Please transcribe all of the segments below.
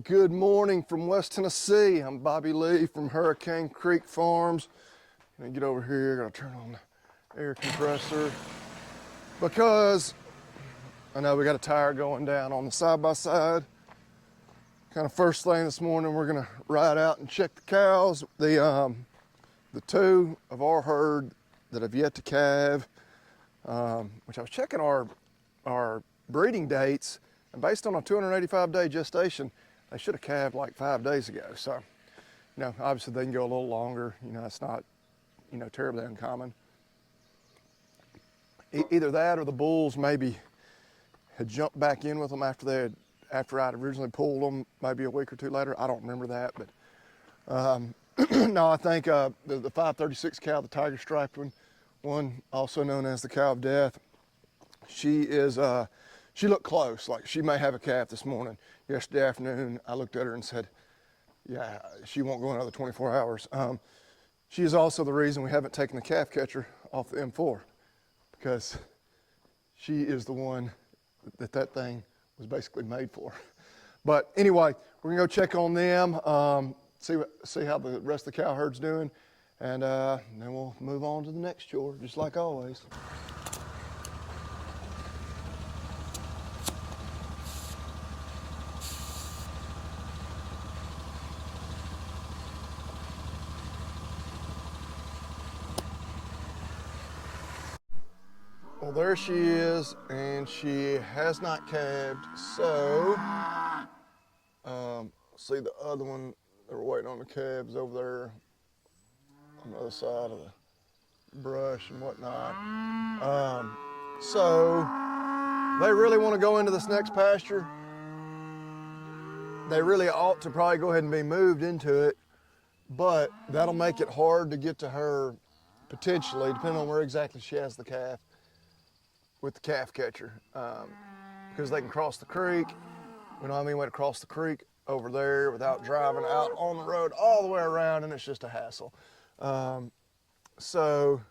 Good morning from West Tennessee. I'm Bobby Lee from Hurricane Creek Farms. I'm gonna get over here, gonna turn on the air compressor because I know we got a tire going down on the side-by-side. Kind of first thing this morning, we're gonna ride out and check the cows. The two of our herd that have yet to calve, which I was checking our breeding dates, and based on a 285-day gestation, they should have calved like 5 days ago. So, you know, obviously they can go a little longer. You know, it's not, you know, terribly uncommon. Either that or the bulls maybe had jumped back in with them after I'd originally pulled them, maybe a week or two later. I don't remember that, but no, I think the 536 cow, the tiger striped one, also known as the cow of death, she looked close, like she may have a calf this morning. Yesterday afternoon, I looked at her and said, yeah, she won't go another 24 hours. She is also the reason we haven't taken the calf catcher off the M4, because she is the one that thing was basically made for. But anyway, we're gonna go check on them, see how the rest of the cow herd's doing, and then we'll move on to the next chore, just like always. Well, there she is, and she has not calved, so see the other one, they were waiting on the calves over there on the other side of the brush and whatnot. So they really want to go into this next pasture. They really ought to probably go ahead and be moved into it, but that'll make it hard to get to her potentially, depending on where exactly she has the calf, with the calf catcher, because they can cross the creek. We don't have any way to cross the creek over there without driving out on the road all the way around, and it's just a hassle. So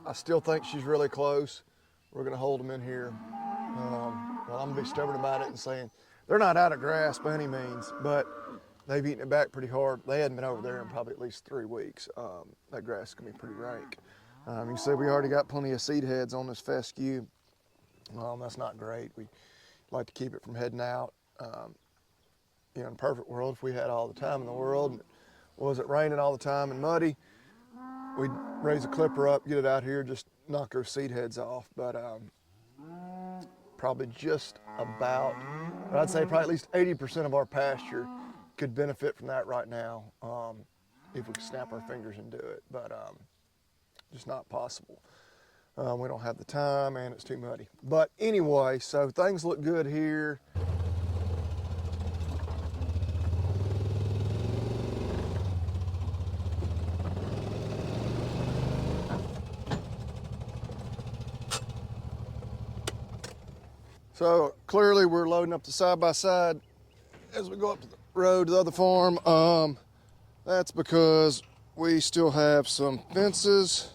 I still think she's really close. We're gonna hold them in here. Well, I'm gonna be stubborn about it and saying they're not out of grass by any means, but they've eaten it back pretty hard. They hadn't been over there in probably at least 3 weeks. That grass is gonna be pretty rank. You can see we already got plenty of seed heads on this fescue. That's not great. We like to keep it from heading out. You know, in a perfect world, if we had all the time in the world, and it wasn't raining all the time and muddy, we'd raise a clipper up, get it out here, just knock those seed heads off. But probably just about, I'd say probably at least 80% of our pasture could benefit from that right now, if we could snap our fingers and do it. But just not possible. We don't have the time, and it's too muddy. But anyway, so things look good here. So clearly we're loading up the side-by-side as we go up to the road to the other farm. That's because we still have some fences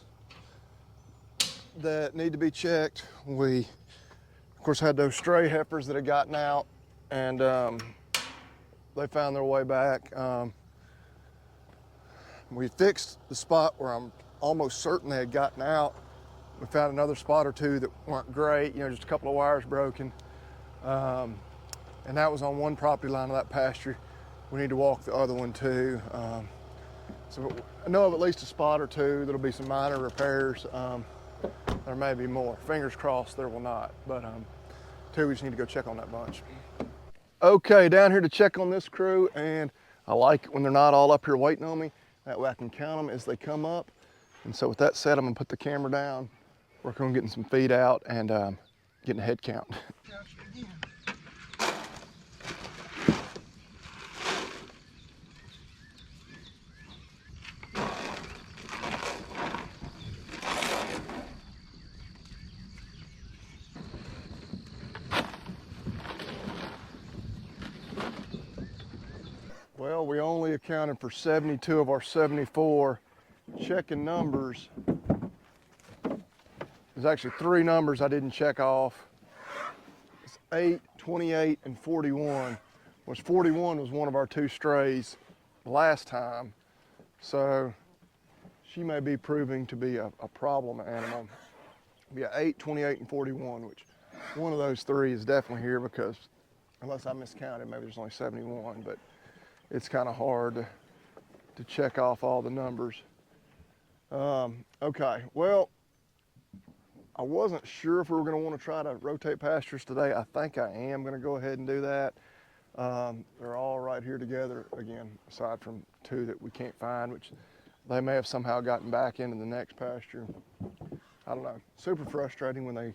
that need to be checked. We, of course, had those stray heifers that had gotten out, and they found their way back. We fixed the spot where I'm almost certain they had gotten out. We found another spot or two that weren't great, you know, just a couple of wires broken. And that was on one property line of that pasture. We need to walk the other one too. So I know of at least a spot or two that'll be some minor repairs. There may be more. Fingers crossed there will not, but two, we just need to go check on that bunch. Okay, down here to check on this crew, and I like it when they're not all up here waiting on me. That way I can count them as they come up. And so with that said, I'm gonna put the camera down, work on getting some feed out, and getting a head count. Well, we only accounted for 72 of our 74. Checking numbers, there's actually 3 numbers I didn't check off. It's 8, 28, and 41. which 41 was one of our 2 strays last time. So she may be proving to be a problem animal. Be a 8, 28, and 41, which one of those 3 is definitely here, because unless I miscounted, maybe there's only 71, but it's kind of hard to check off all the numbers. Okay, well, I wasn't sure if we were going to want to try to rotate pastures today. I think I am going to go ahead and do that. They're all right here together, again, aside from 2 that we can't find, which they may have somehow gotten back into the next pasture. I don't know. Super frustrating when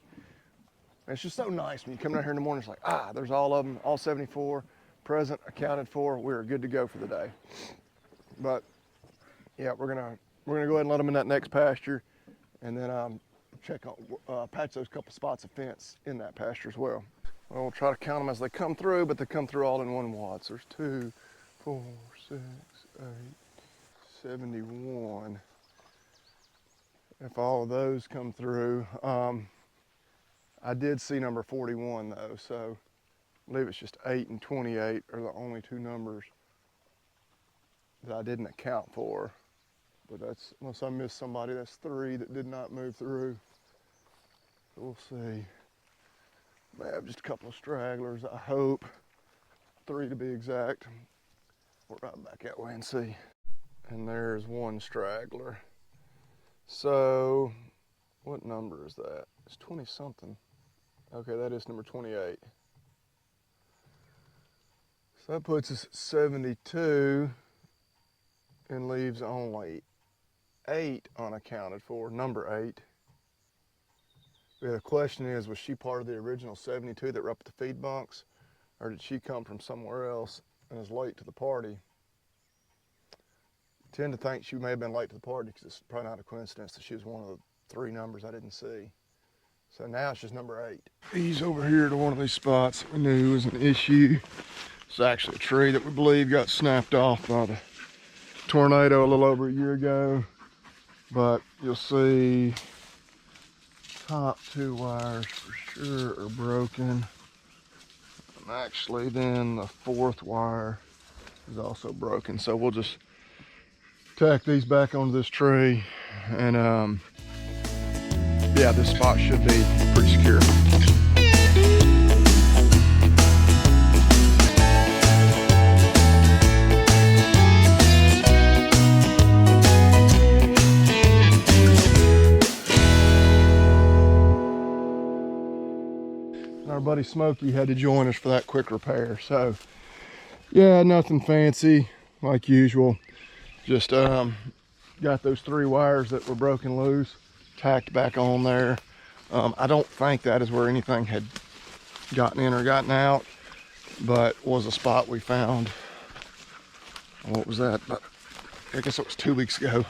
it's just so nice when you come down here in the morning, it's like, there's all of them, all 74, present, accounted for, we're good to go for the day. But yeah, we're gonna go ahead and let them in that next pasture, and then check on, patch those couple spots of fence in that pasture as well. Well, we'll try to count them as they come through, but they come through all in one wad. So there's 2, 4, 6, 8, 71. If all of those come through, I did see number 41 though, so I believe it's just 8 and 28 are the only 2 numbers that I didn't account for. But that's, unless I missed somebody, that's 3 that did not move through. So we'll see. May have just a couple of stragglers, I hope. 3 to be exact. We'll ride back that way and see. And there's 1 straggler. So, what number is that? It's 20 something. Okay, that is number 28. So that puts us at 72 and leaves only 8 unaccounted for, number 8. The question is, was she part of the original 72 that were up at the feed bunks, or did she come from somewhere else and is late to the party? I tend to think she may have been late to the party, because it's probably not a coincidence that she was one of the 3 numbers I didn't see. So now it's just number 8. He's over here to one of these spots that we knew was an issue. It's actually a tree that we believe got snapped off by the tornado a little over a year ago. But you'll see top 2 wires for sure are broken. And actually then the 4th wire is also broken. So we'll just tack these back onto this tree, and yeah, this spot should be pretty secure. Our buddy Smokey had to join us for that quick repair. So yeah, nothing fancy like usual. Just got those 3 wires that were broken loose, tacked back on there. I don't think that is where anything had gotten in or gotten out, but was a spot we found. What was that? But I guess it was 2 weeks ago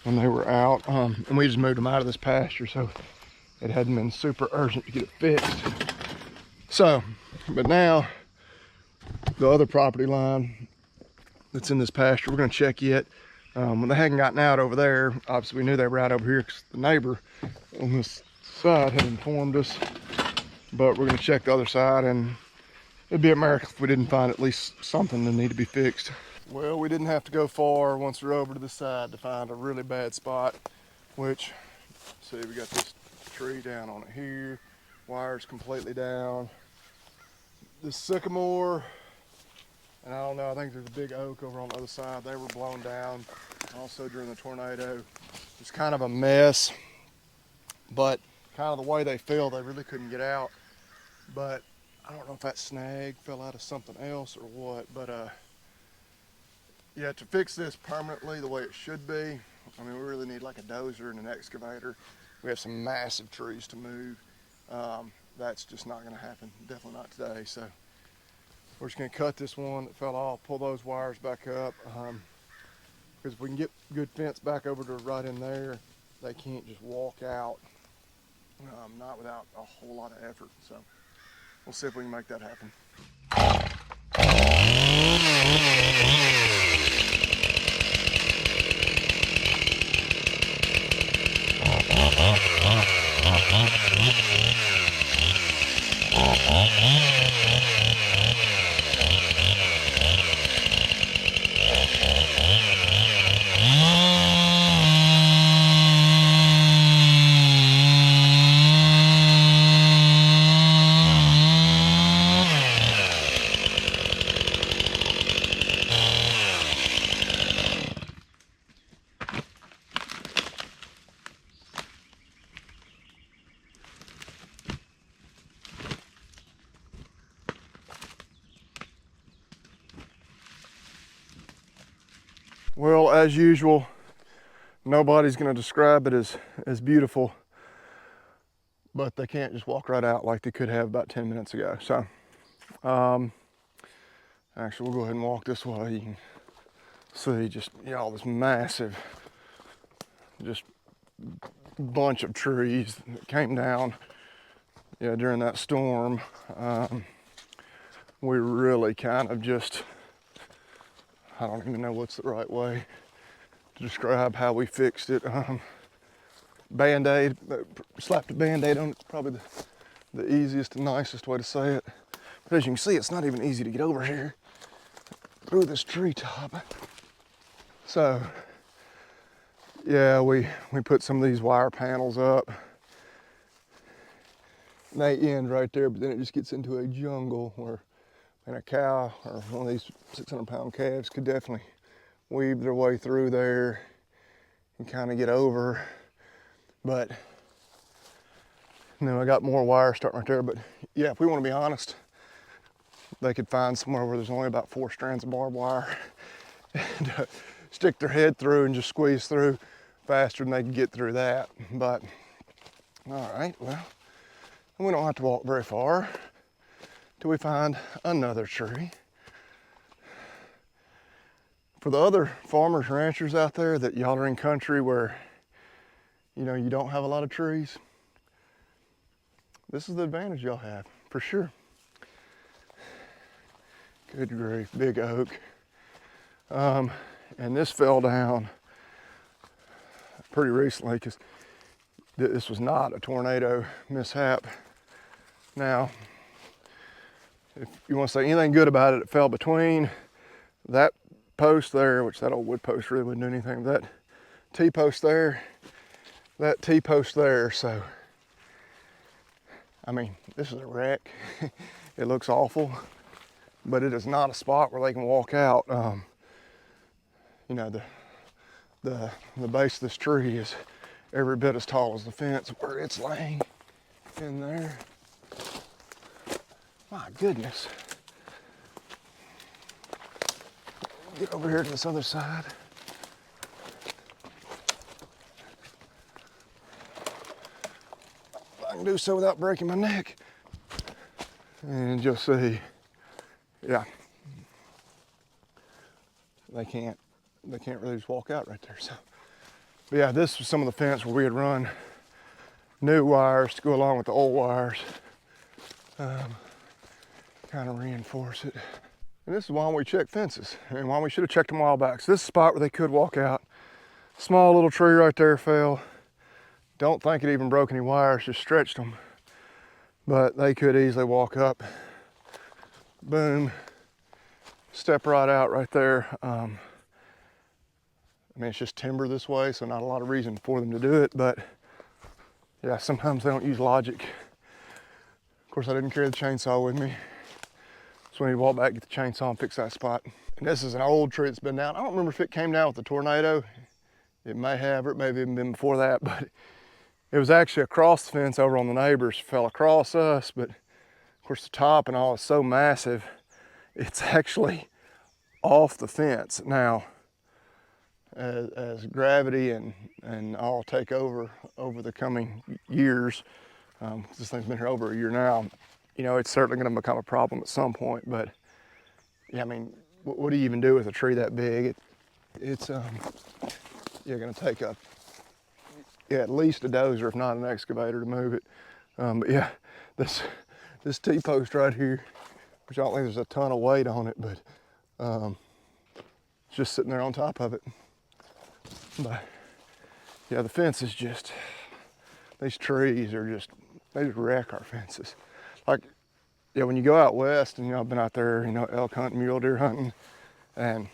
when they were out, and we just moved them out of this pasture, so it hadn't been super urgent to get it fixed. So, but now the other property line that's in this pasture, we're going to check yet. When they hadn't gotten out over there, obviously we knew they were out over here because the neighbor on this side had informed us. But we're going to check the other side, and it'd be a miracle if we didn't find at least something that needed to be fixed. Well, we didn't have to go far once we're over to the side to find a really bad spot, which, see, we got this tree down on it here, wires completely down. This sycamore, and I don't know, I think there's a big oak over on the other side. They were blown down also during the tornado. It's kind of a mess, but kind of the way they fell, they really couldn't get out. But I don't know if that snag fell out of something else or what, but yeah, to fix this permanently the way it should be, I mean, we really need like a dozer and an excavator. We have some massive trees to move. That's just not gonna happen, definitely not today. So we're just gonna cut this one that fell off, pull those wires back up, because if we can get good fence back over to right in there, they can't just walk out, not without a whole lot of effort. So we'll see if we can make that happen. Well, as usual, nobody's gonna describe it as beautiful, but they can't just walk right out like they could have about 10 minutes ago. So, actually, we'll go ahead and walk this way. You can see just, all this massive, just bunch of trees that came down, during that storm. We really kind of just, I don't even know what's the right way to describe how we fixed it. Band-aid, slapped a Band-aid on it, probably the easiest and nicest way to say it. But as you can see, it's not even easy to get over here through this treetop. So, yeah, we put some of these wire panels up. They end right there, but then it just gets into a jungle where, and a cow or one of these 600-pound calves could definitely weave their way through there and kind of get over. But I got more wire starting right there. But yeah, if we want to be honest, they could find somewhere where there's only about 4 strands of barbed wire and stick their head through and just squeeze through faster than they can get through that. But all right, well, we don't have to walk very far till we find another tree. For the other farmers, ranchers out there that y'all are in country where, you don't have a lot of trees, this is the advantage y'all have, for sure. Good grief, big oak. And this fell down pretty recently because this was not a tornado mishap. Now, if you want to say anything good about it, it fell between that post there, which that old wood post really wouldn't do anything, that T-post there, that T-post there. So, I mean, this is a wreck. It looks awful, but it is not a spot where they can walk out. The base of this tree is every bit as tall as the fence where it's laying in there. My goodness. Get over here to this other side. I can do so without breaking my neck. And you'll see, yeah, they can't really just walk out right there. So, but yeah, this was some of the fence where we had run new wires to go along with the old wires, kind of reinforce it. And this is why we check fences and why we should have checked them a while back. So this is a spot where they could walk out. Small little tree right there fell. Don't think it even broke any wires, just stretched them. But they could easily walk up, boom, step right out right there. I mean, it's just timber this way, so not a lot of reason for them to do it, but yeah, sometimes they don't use logic. Of course, I didn't carry the chainsaw with me, so we need to walk back, get the chainsaw and fix that spot. And this is an old tree that's been down. I don't remember if it came down with the tornado. It may have, or it may have even been before that, but it was actually across the fence over on the neighbors, fell across us, but of course the top and all is so massive, it's actually off the fence. Now, as gravity and all take over the coming years, this thing's been here over a year now, it's certainly gonna become a problem at some point, but yeah, I mean, what do you even do with a tree that big? It's you're gonna take at least a dozer, if not an excavator, to move it. But yeah, this T-post right here, which I don't think there's a ton of weight on it, but it's just sitting there on top of it. But yeah, the fence is just, these trees are just, they just wreck our fences. Like, yeah, when you go out west, and I've been out there, elk hunting, mule deer hunting, and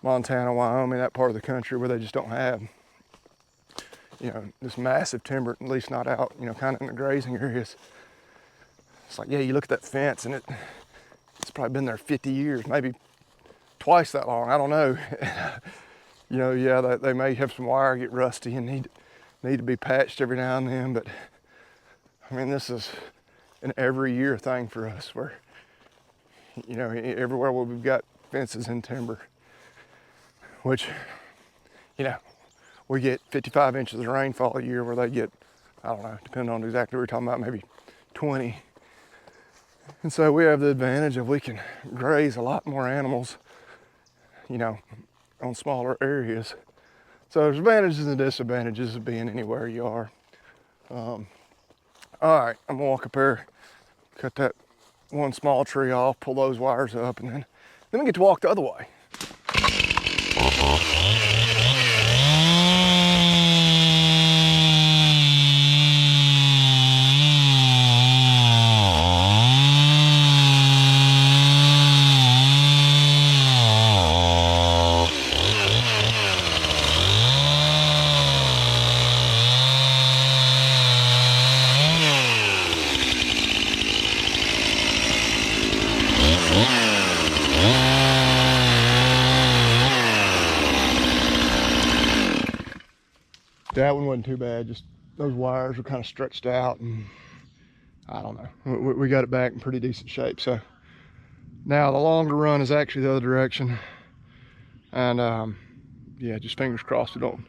Montana, Wyoming, that part of the country where they just don't have this massive timber, at least not out, kind of in the grazing areas. It's like, yeah, you look at that fence and it's probably been there 50 years, maybe twice that long, I don't know. Yeah, they may have some wire get rusty and need to be patched every now and then, but I mean, this is an every year thing for us where, everywhere where we've got fences and timber, which, you know, we get 55 inches of rainfall a year where they get, I don't know, depending on exactly what we're talking about, maybe 20. And so we have the advantage of we can graze a lot more animals, you know, on smaller areas. So there's advantages and disadvantages of being anywhere you are. All right, I'm gonna walk up here, cut that one small tree off, pull those wires up, and then we get to walk the other way. That one wasn't too bad, just those wires were kind of stretched out, and I don't know, we got it back in pretty decent shape. So now the longer run is actually the other direction, and yeah, just fingers crossed we don't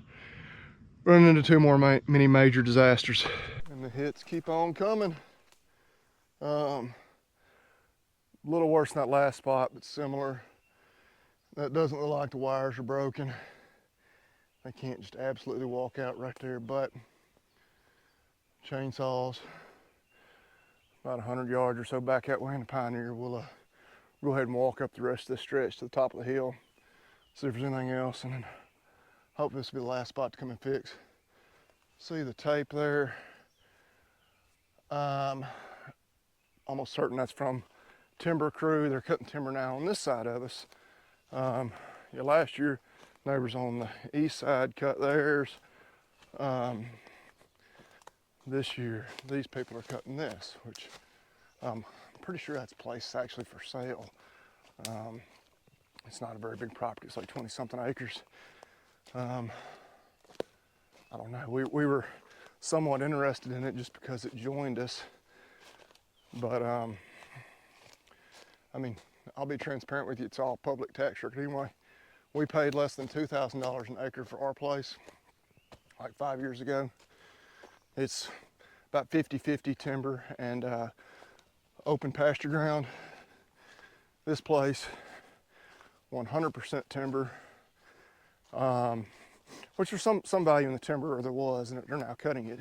run into two more many major disasters. And the hits keep on coming. A little worse than that last spot, but similar. That doesn't look like the wires are broken. They can't just absolutely walk out right there, but chainsaws about 100 yards or so back that way in the Pioneer. We'll go ahead and walk up the rest of this stretch to the top of the hill, see if there's anything else, and then hope this will be the last spot to come and fix. See the tape there? Almost certain that's from timber crew. They're cutting timber now on this side of us. Yeah, last year neighbors on the east side cut theirs. This year these people are cutting this, which I'm pretty sure that's placed actually for sale. It's not a very big property, it's like 20 something acres. I don't know, we were somewhat interested in it just because it joined us, but I mean, I'll be transparent with you, it's all public tax record anyway. We paid less than $2,000 an acre for our place like 5 years ago. It's about 50-50 timber and open pasture ground. This place, 100% timber, which there's some value in the timber, or there was, and they're now cutting it.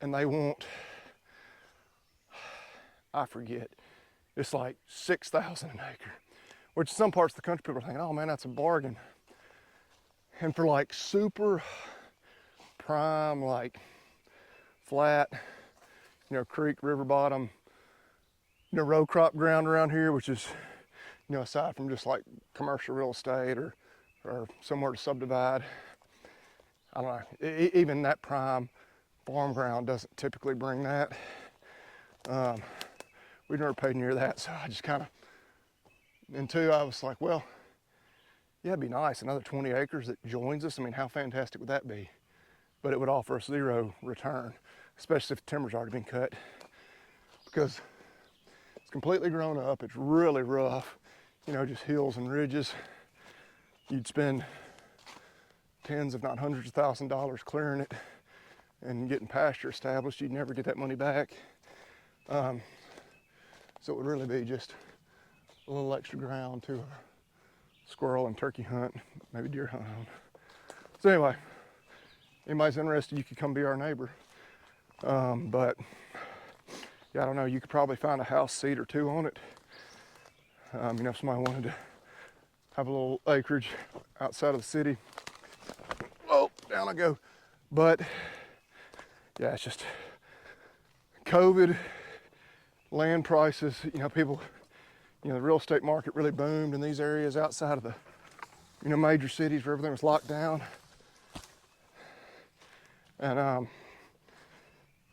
And they want, I forget, it's like $6,000 an acre, which in some parts of the country people are thinking, oh man, that's a bargain. And for like super prime, like flat, you know, creek, river bottom, you know, row crop ground around here, which is, you know, aside from just like commercial real estate or somewhere to subdivide, I don't know, even that prime farm ground doesn't typically bring that. We never paid near that, so I just kind of, and two, I was like, well, yeah, it'd be nice, another 20 acres that joins us. I mean, how fantastic would that be? But it would offer us zero return, especially if the timber's already been cut, because it's completely grown up. It's really rough, you know, just hills and ridges. You'd spend tens, if not hundreds of thousands of dollars clearing it and getting pasture established. You'd never get that money back. So it would really be just a little extra ground to a squirrel and turkey hunt, maybe deer hunt on. So anyway, anybody's interested, you could come be our neighbor. But yeah, I don't know, you could probably find a house seat or two on it. You know, if somebody wanted to have a little acreage outside of the city. Oh, down I go. But yeah, it's just COVID, land prices, you know, people, you know, the real estate market really boomed in these areas outside of the, you know, major cities where everything was locked down. And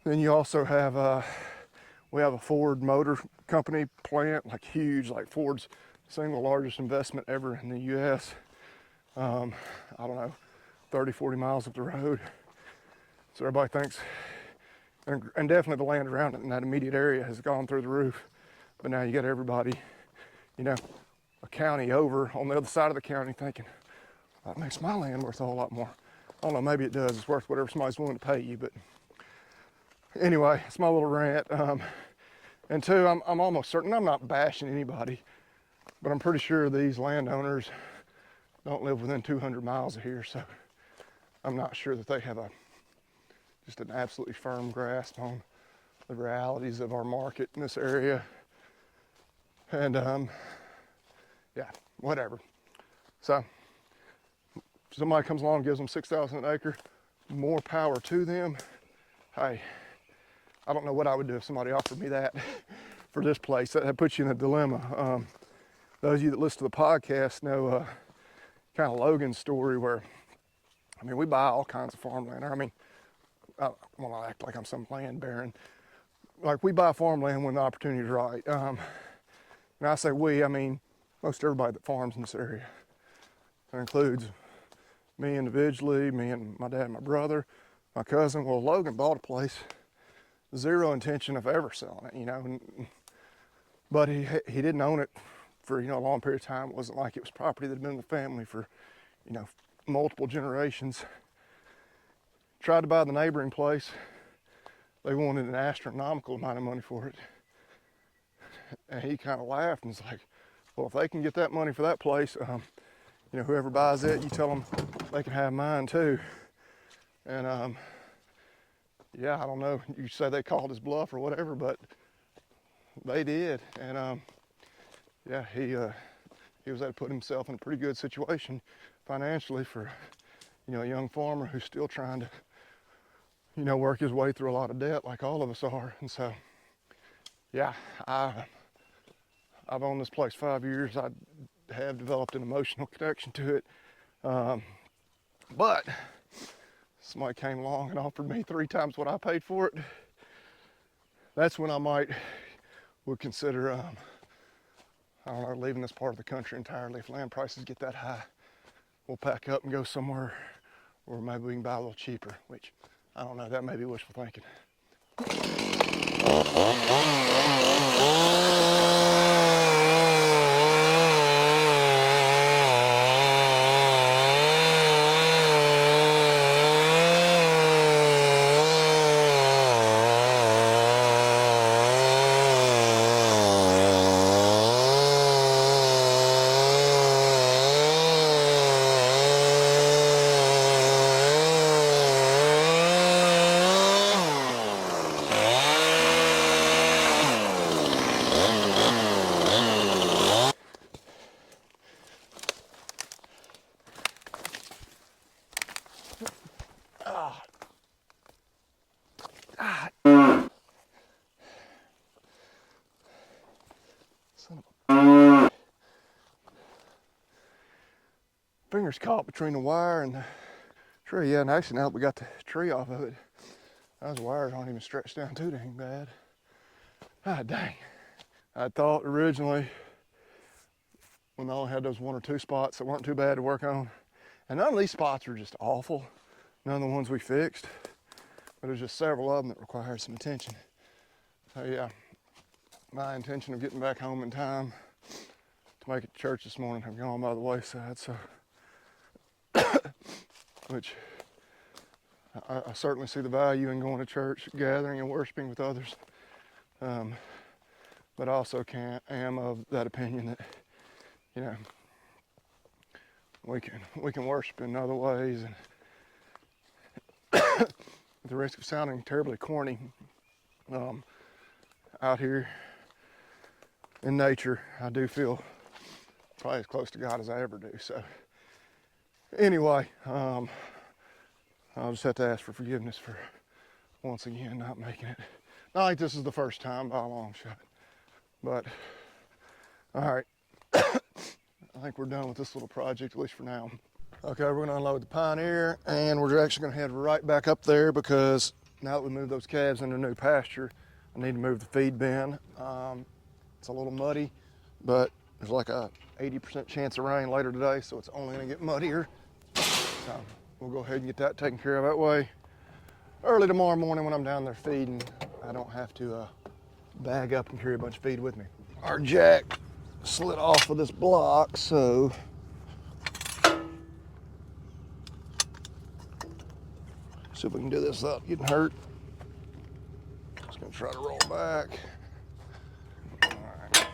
then you also have, we have a Ford Motor Company plant, like huge, like Ford's single largest investment ever in the US. I don't know, 30, 40 miles up the road. So everybody thinks, and definitely the land around it in that immediate area has gone through the roof. But now you got everybody, you know, a county over on the other side of the county thinking, that makes my land worth a whole lot more. I don't know, maybe it does. It's worth whatever somebody's willing to pay you. But anyway, it's my little rant. And two, I'm almost certain, I'm not bashing anybody, but I'm pretty sure these landowners don't live within 200 miles of here. So I'm not sure that they have just an absolutely firm grasp on the realities of our market in this area. And yeah, whatever. So if somebody comes along and gives them 6,000 an acre, more power to them. Hey, I don't know what I would do if somebody offered me that for this place. That puts you in a dilemma. Those of you that listen to the podcast know kind of Logan's story where, I mean, we buy all kinds of farmland. I mean, I want to act like I'm some land baron. Like, we buy farmland when the opportunity is right. And I say we, I mean most everybody that farms in this area. That includes me individually, me and my dad and my brother, my cousin. Well, Logan bought a place, zero intention of ever selling it, you know. But he didn't own it for, you know, a long period of time. It wasn't like it was property that had been in the family for, you know, multiple generations. Tried to buy the neighboring place. They wanted an astronomical amount of money for it. And he kind of laughed and was like, well, if they can get that money for that place, you know, whoever buys it, you tell them they can have mine too. And yeah, I don't know, you say they called his bluff or whatever, but they did. And yeah, he was able to put himself in a pretty good situation financially for, you know, a young farmer who's still trying to, you know, work his way through a lot of debt like all of us are. And so, yeah, I've owned this place 5 years. I have developed an emotional connection to it. But somebody came along and offered me 3 times what I paid for it. That's when I would consider, I don't know, leaving this part of the country entirely. If land prices get that high, we'll pack up and go somewhere where maybe we can buy a little cheaper, which, I don't know, that may be wishful thinking. Fingers caught between the wire and the tree. Yeah, and actually now that we got the tree off of it, those wires aren't even stretched down too dang bad. Ah, dang. I thought originally when I only had those 1 or 2 spots that weren't too bad to work on, and none of these spots are just awful, none of the ones we fixed, but there's just several of them that require some attention. So yeah, my intention of getting back home in time to make it to church this morning have gone by the wayside. So, which I certainly see the value in going to church, gathering and worshiping with others. But I also am of that opinion that, you know, we can worship in other ways. And at the risk of sounding terribly corny, out here in nature, I do feel probably as close to God as I ever do. So anyway, I'll just have to ask for forgiveness for once again not making it. Not like this is the first time by a long shot, but all right. I think we're done with this little project, at least for now. Okay, we're gonna unload the Pioneer and we're actually gonna head right back up there because now that we moved those calves into new pasture, I need to move the feed bin. It's a little muddy, but there's like a 80% chance of rain later today, so it's only gonna get muddier. So we'll go ahead and get that taken care of that way. Early tomorrow morning when I'm down there feeding, I don't have to bag up and carry a bunch of feed with me. Our jack slid off of this block, so see if we can do this without getting hurt. Just gonna try to roll back. All right.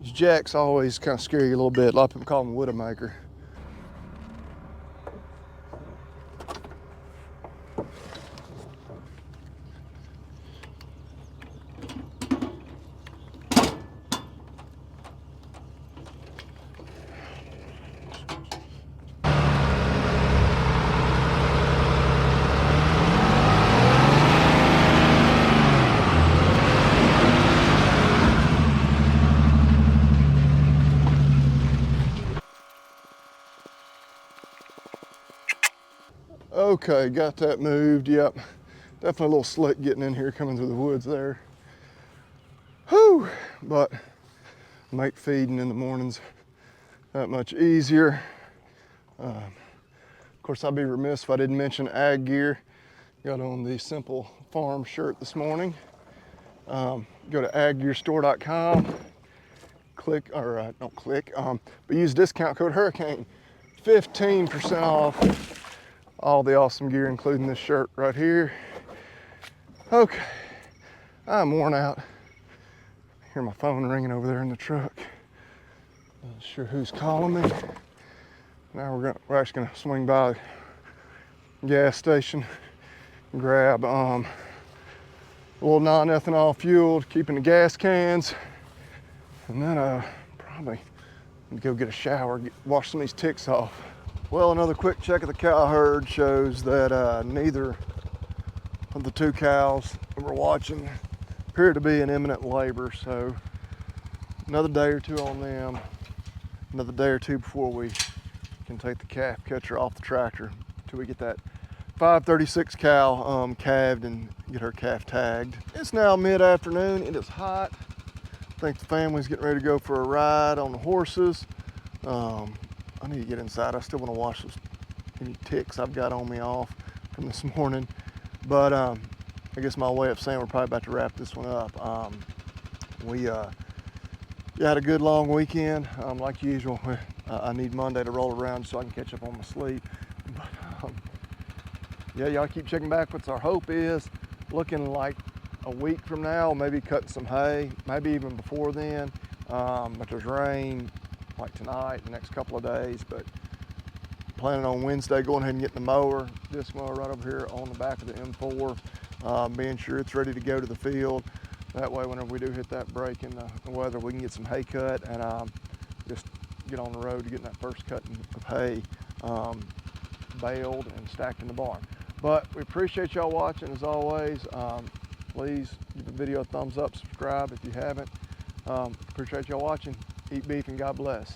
These jacks always kind of scare you a little bit. A lot of people call them Widowmaker. Okay, got that moved. Yep, definitely a little slick getting in here, coming through the woods there. Whew, but make feeding in the mornings that much easier. Of course, I'd be remiss if I didn't mention ag gear. Got on the Simple Farm shirt this morning. Go to aggearstore.com. But use discount code Hurricane. 15% off all the awesome gear, including this shirt right here. Okay, I'm worn out. I hear my phone ringing over there in the truck. Not sure who's calling me. Now we're actually gonna swing by the gas station, grab a little non-ethanol fuel, keeping the gas cans, and then probably go get a shower, wash some of these ticks off. Well, another quick check of the cow herd shows that neither of the two cows that we're watching appear to be in imminent labor, so another day or two on them, another day or two before we can take the calf catcher off the tractor until we get that 536 cow calved and get her calf tagged. It's now mid-afternoon, it is hot. I think the family's getting ready to go for a ride on the horses. I need to get inside. I still want to wash those any ticks I've got on me off from this morning. But I guess my way of saying we're probably about to wrap this one up. We had a good long weekend. Like usual, I need Monday to roll around so I can catch up on my sleep. But yeah, y'all keep checking back. What's our hope is looking like a week from now, maybe cutting some hay, maybe even before then. But there's rain like tonight, the next couple of days, but planning on Wednesday going ahead and getting the mower, this mower right over here on the back of the M4, being sure it's ready to go to the field. That way, whenever we do hit that break in the weather, we can get some hay cut and just get on the road to getting that first cutting of hay baled and stacked in the barn. But we appreciate y'all watching as always. Please give the video a thumbs up, subscribe if you haven't. Appreciate y'all watching. Eat beef and God bless.